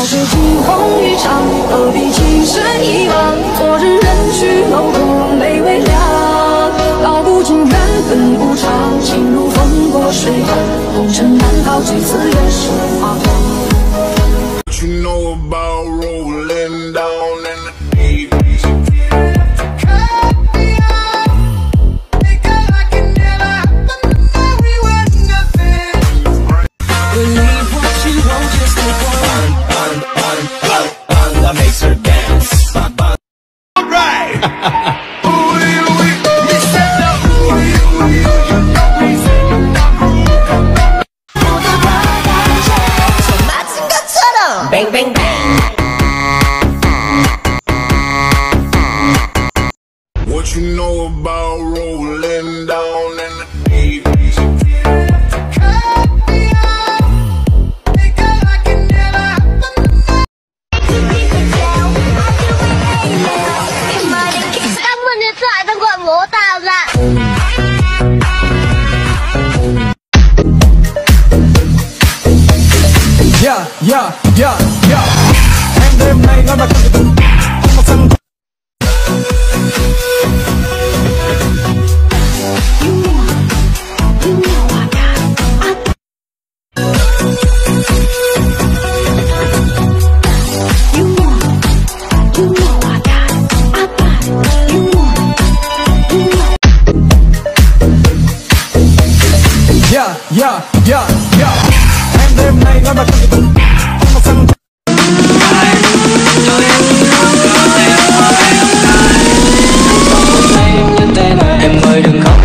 是惊鸿一场，何必情深一往？昨日人去楼空，泪微凉。道不尽缘分无常，情如风过水寒，红尘难逃几次人世花光。What you know about rolling down in the deep? That makes her dance. Alright! Bang bang bang. What you know about rolling down in the deep? Yeah. Em đêm nay nó đã có tình một sân. Yeah. Em đêm nay nó đã có tình một sân. Em ơi đừng khóc.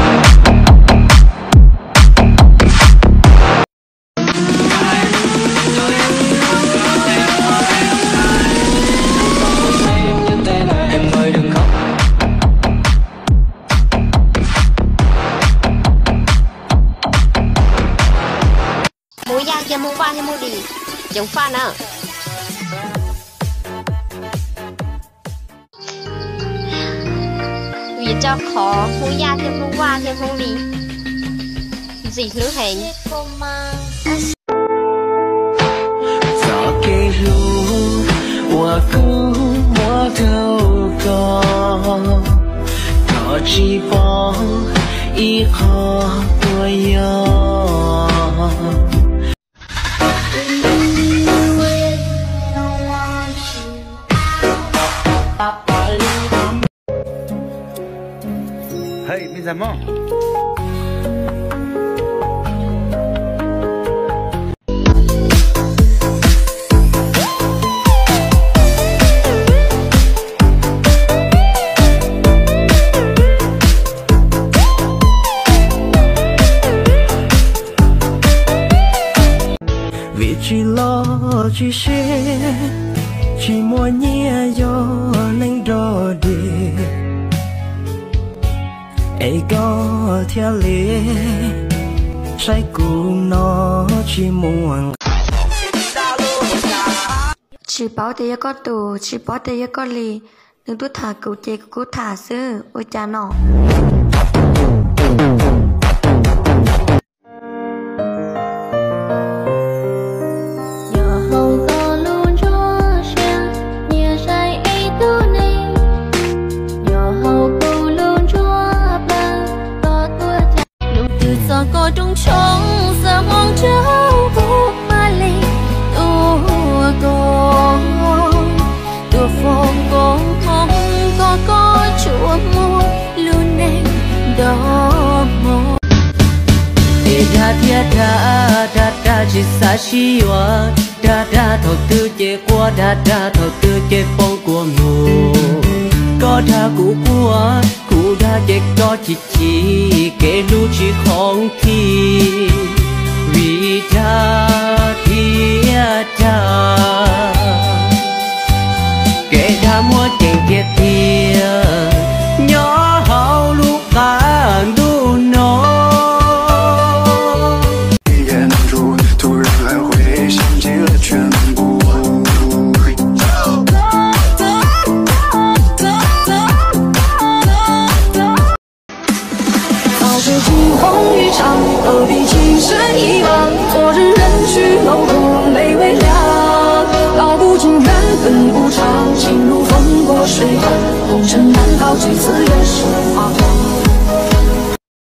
Em ơi đừng khóc. Mua da cho mua pha cho mua đi, chẳng pha nữa. Vì cho khó mua da thêm mua qua thêm mua đi, gì lứa hẹn. Gió kê ru, mùa cũ mùa đâu có chỉ bỏ ý khó của gió. Hey, mis amores. Vì chỉ lo chỉ sẽ chỉ muốn nhẹ gió nên đò đi. Ấy có theo lẽ trái cùng nó chỉ muốn. Chỉ bảo thế có tù, chỉ bảo thế có lì, đừng tôi thả cậu chế của thả sư, ôi cha nọ. Có trong trống giờ mong cháu vô ma lì tua phong con có chúa mua luôn nên đó mồ da chỉ xa chi hoa da thọ tư chế qua da thọ tư chế phong của mù có da cũ qua cũ da chế có chỉ kể lu chỉ không thi vì da kể da mua tiền kia tiền nhỏ hậu lúc cả đủ nó. 眼住，突然来回想起了全部。早知惊鸿一场，何必情深一往？昨日人去楼空，泪微凉。水岸，红尘难逃，几次也是花黄。